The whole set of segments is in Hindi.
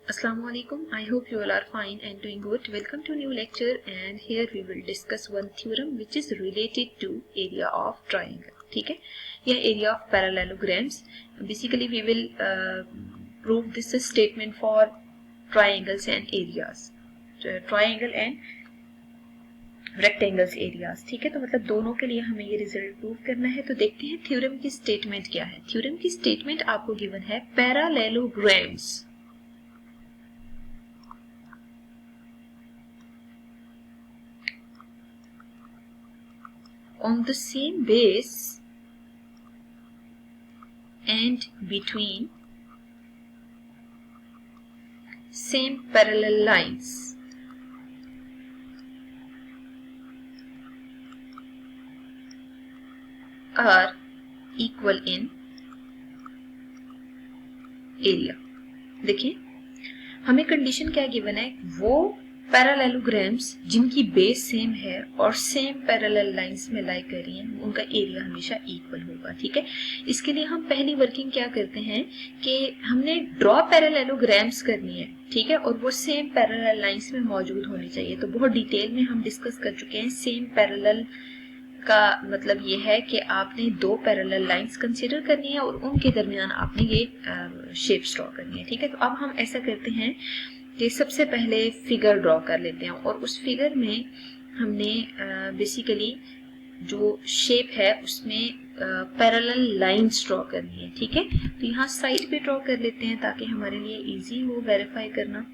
Assalamu alaikum. I hope you all are fine and doing good. Welcome to a new lecture, and here we will discuss one theorem which is related to area of triangle. ठीक है, यह area of parallelograms. Basically we will prove this statement for triangles and areas, triangle and rectangles areas. ठीक है, तो मतलब दोनों के लिए हमें ये रिजल्ट प्रूव करना है. तो देखते हैं थ्योरम की स्टेटमेंट क्या है. थ्योरम की स्टेटमेंट आपको गिवन है parallelograms on the same base and between same parallel lines are equal in area. देखिए हमें कंडीशन क्या गिवन है, वो पैरेललोग्राम्स जिनकी बेस सेम है और सेम पैरेलल लाइंस में लाई कर रही हैं, उनका एरिया हमेशा इक्वल होगा. ठीक है, इसके लिए हम पहली वर्किंग क्या करते हैं कि हमने ड्रॉ पैरेललोग्राम्स करनी है. ठीक है, और वो सेम पैरेलल लाइंस में मौजूद होनी चाहिए. तो बहुत डिटेल में हम डिस्कस कर चुके हैं. सेम पैरेलल का मतलब ये है कि आपने दो पैरेलल लाइंस कंसीडर करनी है और उनके दरमियान आपने ये शेप्स ड्रॉ करनी है. ठीक है, तो अब हम ऐसा करते हैं कि सबसे पहले फिगर ड्रॉ कर लेते हैं और उस फिगर में हमने बेसिकली जो शेप है उसमें पैरेलल लाइंस ड्रॉ करनी है. ठीक है, तो यहाँ साइड पे ड्रॉ कर लेते हैं ताकि हमारे लिए इजी हो वेरीफाई करना.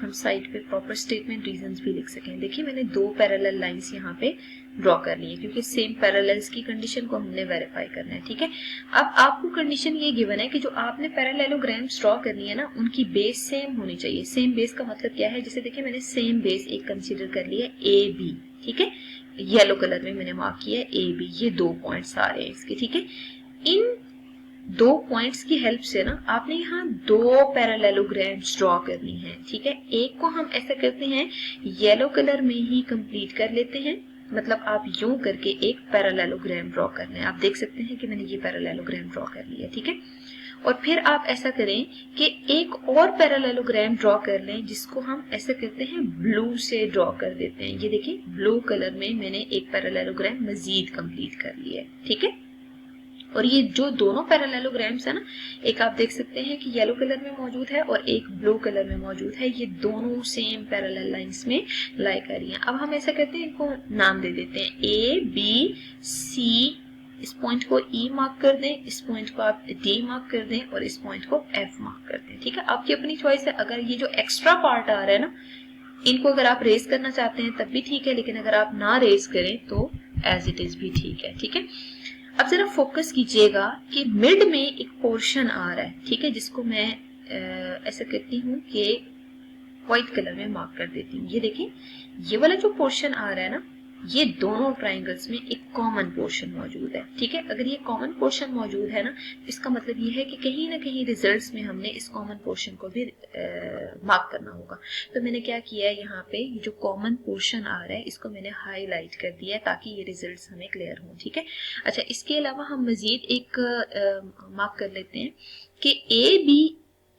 हम साइड पे प्रॉपर स्टेटमेंट रीजंस भी लिख सकें. देखिए मैंने दो पैरेलल लाइंस यहाँ पे ड्रॉ कर ली है क्योंकि सेम पैरेलल्स की कंडीशन को हमने वेरीफाई करना है. ठीक है, अब आपको कंडीशन ये गिवन है कि जो आपने पैरेललोग्राम्स ड्रॉ करनी है ना, उनकी बेस सेम होनी चाहिए. सेम बेस का मतलब क्या है, जैसे देखिए मैंने सेम बेस एक कंसीडर कर लिया ए बी. ठीक है, येलो कलर में मैंने मार्क किया है ए बी. ये 2 पॉइंट्स आ रहे हैं इसके. ठीक है, इन 2 पॉइंट्स की हेल्प से ना आपने यहाँ 2 पैरेललोग्राम्स ड्रॉ करनी है. ठीक है, एक को हम ऐसा करते हैं येलो कलर में ही कंप्लीट कर लेते हैं. मतलब आप यूं करके एक पैरेललोग्राम ड्रॉ करना है. आप देख सकते हैं कि मैंने ये पैरेललोग्राम ड्रॉ कर लिया. ठीक है, और फिर आप ऐसा करें कि एक और पैरेललोग्राम ड्रॉ कर लें जिसको हम ऐसा करते हैं ब्लू से ड्रॉ कर देते हैं. ये देखिए ब्लू कलर में मैंने एक पैरेललोग्राम मजीद कंप्लीट कर लिया है. ठीक है, और ये जो दोनों पैरेललोग्राम्स है ना, एक आप देख सकते हैं कि येलो कलर में मौजूद है और एक ब्लू कलर में मौजूद है. ये दोनों सेम पैरेलल लाइंस में लाई कर रही हैं. अब हम ऐसा करते हैं, इनको नाम दे देते हैं ए बी सी. इस पॉइंट को ई मार्क कर दें, इस पॉइंट को आप डी मार्क कर दें और इस पॉइंट को एफ मार्क कर दें. ठीक है, आपकी अपनी चॉइस है. अगर ये जो एक्स्ट्रा पार्ट आ रहा है ना, इनको अगर आप रेज करना चाहते हैं तब भी ठीक है, लेकिन अगर आप ना रेज करें तो एज इट इज भी ठीक है. ठीक है, अब जरा फोकस कीजिएगा कि मिड में एक पोर्शन आ रहा है. ठीक है, जिसको मैं ऐसा करती हूँ कि व्हाइट कलर में मार्क कर देती हूँ. ये देखिए ये वाला जो पोर्शन आ रहा है ना, ये दोनों ट्राइंगल्स में एक कॉमन पोर्शन मौजूद है. ठीक है, अगर ये कॉमन पोर्शन मौजूद है ना, इसका मतलब ये है कि कहीं ना कहीं रिजल्ट्स में हमने इस कॉमन पोर्शन को भी मार्क करना होगा. तो मैंने क्या किया है, यहाँ पे जो कॉमन पोर्शन आ रहा है इसको मैंने हाईलाइट कर दिया है ताकि ये रिजल्ट्स हमें क्लियर हों. ठीक है, अच्छा इसके अलावा हम मजीद एक मार्क कर लेते हैं कि A B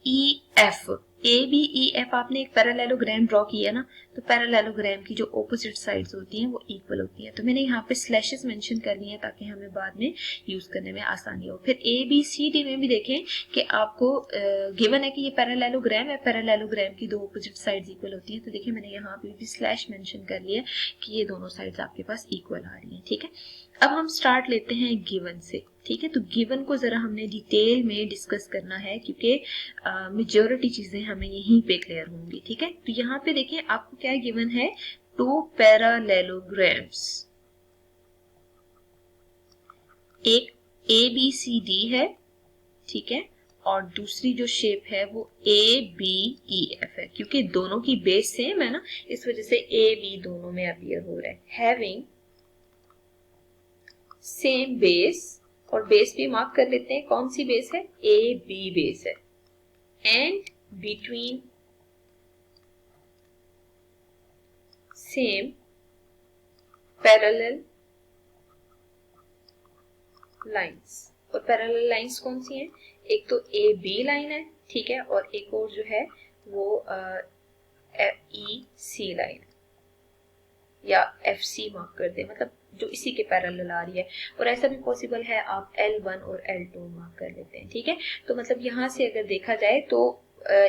E F. A B E F आपने एक पैरेललोग्राम ड्रॉ किया ना, तो पैरेललोग्राम की जो ऑपोजिट साइड्स होती हैं वो इक्वल होती हैं. तो मैंने यहाँ पे स्लैशेस मेंशन करनी है ताकि हमें बाद में यूज करने में आसानी हो. फिर ए बी सी डी में भी देखें कि आपको गिवन है कि ये पैरेललोग्राम है, पैरेललोग्राम की दो ऑपोजिट साइड्स इक्वल होती हैं. तो देखिए मैंने यहाँ पे भी स्लैश मेंशन कर लिया कि ये दोनों साइड्स आपके पास इक्वल आ रही हैं. ठीक है, अब हम स्टार्ट लेते हैं गिवन से. ठीक है, तो गिवन को जरा हमने डिटेल में डिस्कस करना है क्योंकि मेजॉरिटी चीजें हमें यहीं पे क्लियर होंगी. ठीक है, तो यहाँ पे देखिए आपको क्या गिवन है, 2 पैरेललोग्राम्स. एक ए बी सी डी है. ठीक है, और दूसरी जो शेप है वो ए बी ई एफ है. क्योंकि दोनों की बेस सेम है ना, इस वजह से ए बी दोनों में अपीयर हो रहा है. हैविंग सेम बेस, और बेस भी मार्क कर लेते हैं. कौन सी बेस है, ए बी बेस है. And between same parallel lines. और पैरेलल लाइंस कौन सी हैं, एक तो ए बी लाइन है. ठीक है, और एक और जो है वो EC लाइन या FC मार्क कर दे, मतलब जो इसी के पैरेलल आ रही है। और ऐसा भी पॉसिबल है आप L1 और L2 मार्क कर लेते हैं, ठीक है। तो मतलब यहाँ से अगर देखा जाए तो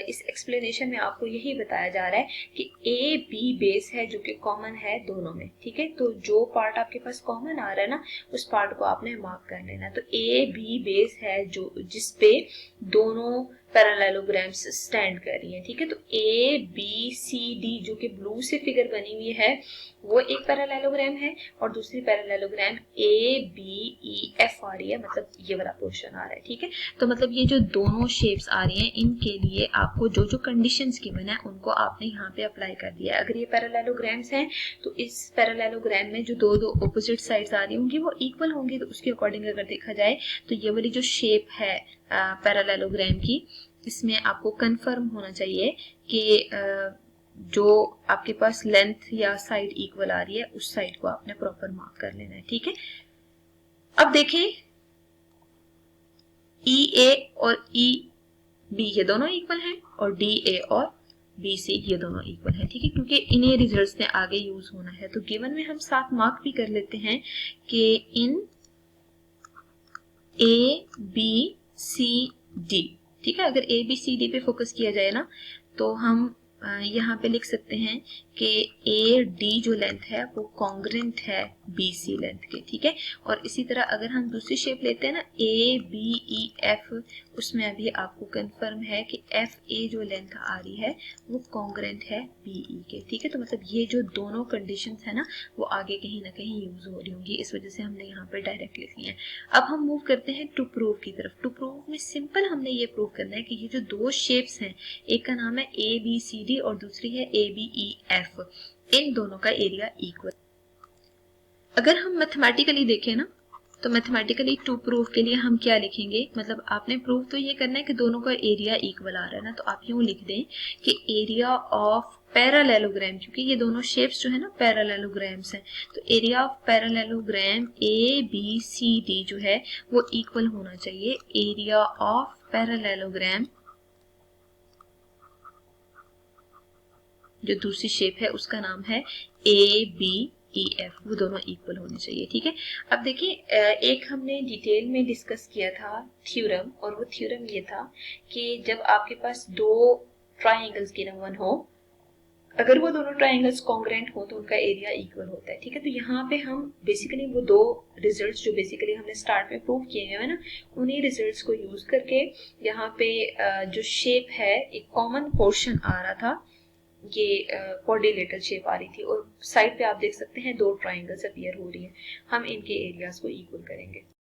इस एक्सप्लेनेशन में आपको यही बताया जा रहा है कि AB बेस है जो कि कॉमन है दोनों में, ठीक है। तो जो पार्ट आपके पास कॉमन आ रहा है ना, उस पार्ट को आपने मार्क कर लेना। तो AB बेस है जो जिसपे दोनों पैरेललोग्राम्स स्टैंड कर रही हैं, ठीक है। तो ABCD जो कि ब्लू से फिगर बनी हुई है वो एक पैरेललोग्राम है, और दूसरी पैरेललोग्राम ABEF आ रही है, मतलब ये वाला पोर्शन आ रहा है, ठीक है। तो मतलब ये जो दोनों शेप्स आ रही हैं इनके लिए आपको जो जो कंडीशंस गिवन है उनको आपने यहाँ पे अप्लाई कर दिया है। अगर ये पैरेललोग्राम्स हैं तो इस पैरेललोग्राम में जो दो दो ऑपोजिट साइड्स आ रही होंगी वो इक्वल होंगी। तो उसके अकॉर्डिंग अगर देखा जाए तो ये वाली जो शेप है पैरेललोग्राम की, इसमें आपको कंफर्म होना चाहिए कि जो आपके पास लेंथ या साइड इक्वल आ रही है उस साइड को आपने प्रॉपर मार्क कर लेना है, ठीक है। अब देखें EA और EB ये दोनों इक्वल हैं और DA और BC ये दोनों इक्वल हैं, ठीक है, क्योंकि इन्हीं रिजल्ट्स में आगे यूज होना है। तो गिवन में हम साथ मार्क भी कर लेते हैं कि इन ABCD, ठीक है। अगर ABCD पे फोकस किया जाए ना तो हम यहाँ पे लिख सकते हैं कि AD जो लेंथ है वो कॉन्ग्रेंट है BC लेंथ के, ठीक है। और इसी तरह अगर हम दूसरी शेप लेते हैं ना ABEF, उसमें अभी आपको कंफर्म है कि FA जो लेंथ आ रही है वो कॉन्ग्रेंट है BE के, ठीक है। तो मतलब ये जो दोनों कंडीशंस है ना वो आगे कहीं ना कहीं यूज हो रही होंगी, इस वजह से हमने यहाँ पे डायरेक्ट लिख लिया है। अब हम मूव करते हैं टू प्रूव की तरफ। टू प्रूव में सिंपल हमने ये प्रूव करना है कि ये जो दो शेप्स हैं, एक का नाम है ABCD और दूसरी है ABEF, इन दोनों का एरिया इक्वल। अगर हम मैथमेटिकली देखें ना तो मैथमेटिकली टू प्रूव के लिए हम क्या लिखेंगे, मतलब आपने प्रूव तो ये करना है कि दोनों का एरिया इक्वल आ रहा है ना, तो आप यूं लिख दें कि एरिया ऑफ पैरेललोग्राम, क्योंकि ये दोनों शेप्स जो है ना पैरेललोग्राम्स हैं, तो एरिया ऑफ पैरेललोग्राम ABCD जो है वो इक्वल होना चाहिए एरिया ऑफ पैरेललोग्राम जो दूसरी शेप है उसका नाम है ABEF, वो दोनों इक्वल होने चाहिए, ठीक है। अब देखिए एक हमने डिटेल में डिस्कस किया था थ्योरम, और वो थ्योरम ये था कि जब आपके पास दो ट्राइंगल्स गिवन हो, अगर वो दोनों ट्राइंगल्स कॉन्ग्रेंट हो तो उनका एरिया इक्वल होता है, ठीक है। तो यहाँ पे हम बेसिकली वो दो रिजल्ट्स जो बेसिकली हमने स्टार्ट में प्रूव किए हुए हैं ना, उन्हीं रिजल्ट्स को यूज करके यहाँ पे जो शेप है एक कॉमन पोर्शन आ रहा था, ये क्वाड्रिलेटरल शेप आ रही थी, और साइड पे आप देख सकते हैं दो ट्राइंगल्स अपीयर हो रही है। हम इनके एरियाज को इक्वल करेंगे।